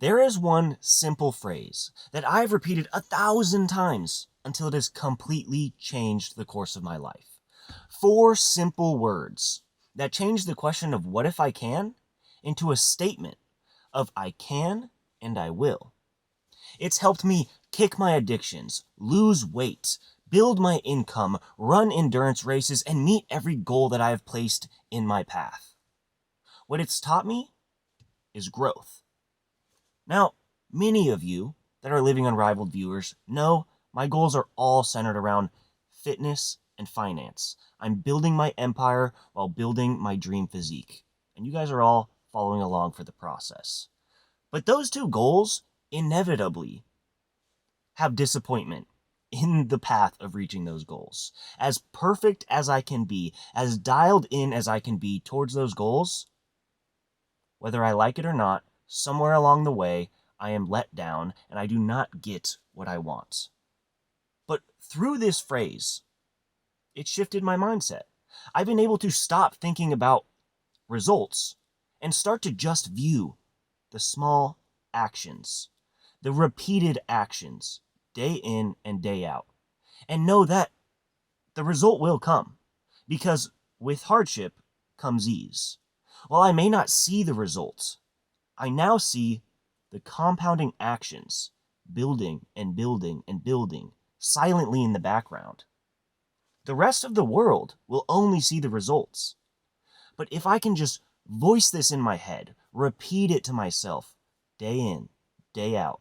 There is one simple phrase that I've repeated 1,000 times until it has completely changed the course of my life. 4 simple words that change the question of what if I can into a statement of I can and I will. It's helped me kick my addictions, lose weight, build my income, run endurance races, and meet every goal that I have placed in my path. What it's taught me is growth. Now, many of you that are living Unrivaled viewers know my goals are all centered around fitness and finance. I'm building my empire while building my dream physique, and you guys are all following along for the process. But those 2 goals inevitably have disappointment in the path of reaching those goals. As perfect as I can be, as dialed in as I can be towards those goals, whether I like it or not, somewhere along the way, I am let down and I do not get what I want. But through this phrase, it shifted my mindset. I've been able to stop thinking about results and start to just view the small actions, the repeated actions, day in and day out, and know that the result will come, because with hardship comes ease. While I may not see the results, I now see the compounding actions building and building and building silently in the background. The rest of the world will only see the results. But if I can just voice this in my head, repeat it to myself, day in, day out,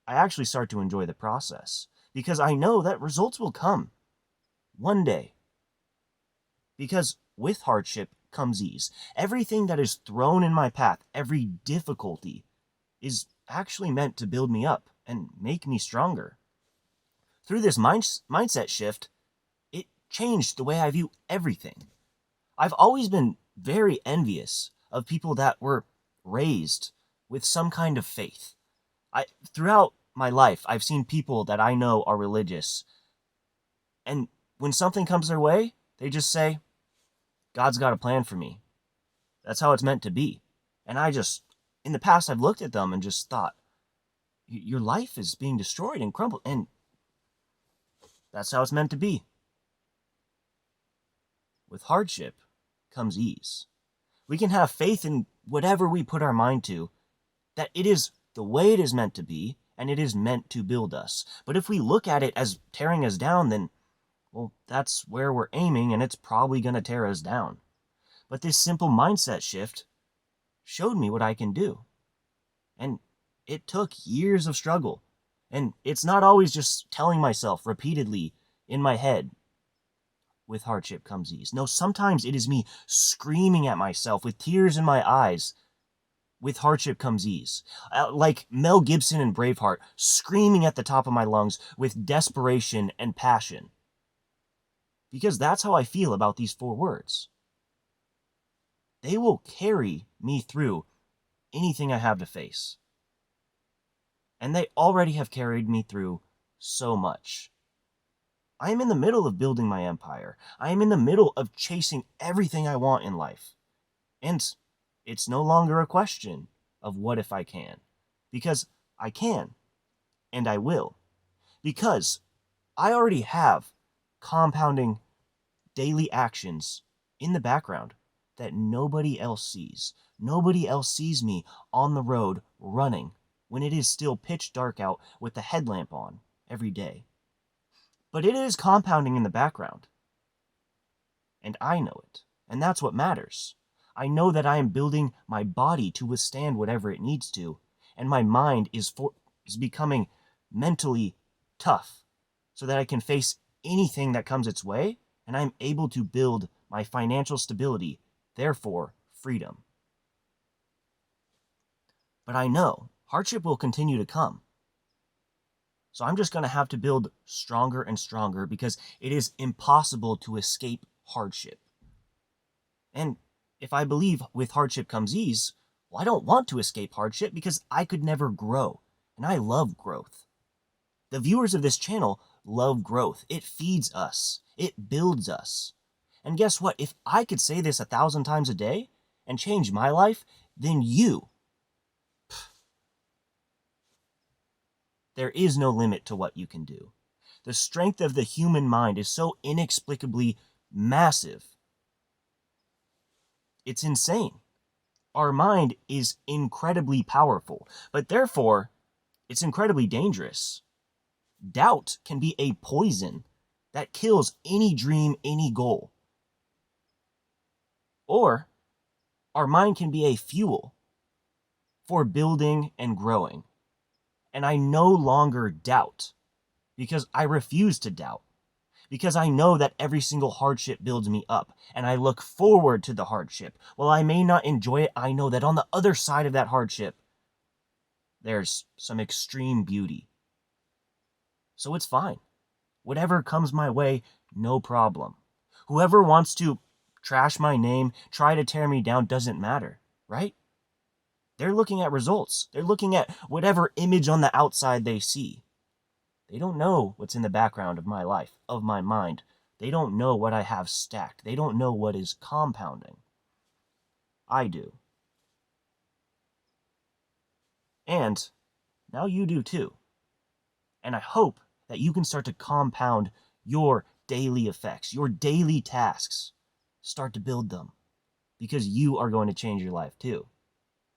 I actually start to enjoy the process, because I know that results will come one day. Because with hardship comes ease. Everything that is thrown in my path, every difficulty, is actually meant to build me up and make me stronger. Through this mindset shift, it changed the way I view everything. I've always been very envious of people that were raised with some kind of faith. Throughout my life, I've seen people that I know are religious, and when something comes their way, they just say, God's got a plan for me. That's how it's meant to be. And in the past, I've looked at them and just thought, your life is being destroyed and crumbled, and that's how it's meant to be. With hardship comes ease. We can have faith in whatever we put our mind to, that it is the way it is meant to be, and it is meant to build us. But if we look at it as tearing us down, then, well, that's where we're aiming, and it's probably going to tear us down. But this simple mindset shift showed me what I can do. And it took years of struggle. And it's not always just telling myself repeatedly in my head, with hardship comes ease. No, sometimes it is me screaming at myself with tears in my eyes, with hardship comes ease. Like Mel Gibson in Braveheart, screaming at the top of my lungs with desperation and passion. Because that's how I feel about these 4 words. They will carry me through anything I have to face. And they already have carried me through so much. I am in the middle of building my empire. I am in the middle of chasing everything I want in life. And it's no longer a question of what if I can. Because I can. And I will. Because I already have compounding daily actions in the background that nobody else sees. Nobody else sees me on the road running when it is still pitch dark out with the headlamp on every day. But it is compounding in the background. And I know it. And that's what matters. I know that I am building my body to withstand whatever it needs to, and my mind is becoming mentally tough so that I can face anything that comes its way, and I'm able to build my financial stability, therefore freedom. But I know hardship will continue to come. So I'm just going to have to build stronger and stronger, because it is impossible to escape hardship. And if I believe with hardship comes ease, well, I don't want to escape hardship, because I could never grow. And I love growth. The viewers of this channel love growth. It feeds us. It builds us. And guess what? If I could say this 1,000 times a day and change my life, then you There is no limit to what you can do. The strength of the human mind is so inexplicably massive. It's insane. Our mind is incredibly powerful, but therefore, it's incredibly dangerous. Doubt can be a poison that kills any dream, any goal. Or our mind can be a fuel for building and growing. And I no longer doubt because I refuse to doubt. Because I know that every single hardship builds me up, and I look forward to the hardship. While I may not enjoy it, I know that on the other side of that hardship, there's some extreme beauty. So it's fine. Whatever comes my way, no problem. Whoever wants to trash my name, try to tear me down, doesn't matter, right? They're looking at results. They're looking at whatever image on the outside they see. They don't know what's in the background of my life, of my mind. They don't know what I have stacked. They don't know what is compounding. I do. And now you do too. And I hope that you can start to compound your daily effects, your daily tasks. Start to build them because you are going to change your life too.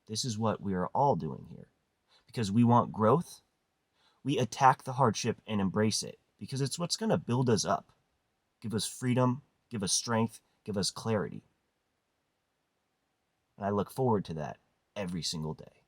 This is what we are all doing here. Because we want growth, we attack the hardship and embrace it because it's what's going to build us up, give us freedom, give us strength, give us clarity. And I look forward to that every single day.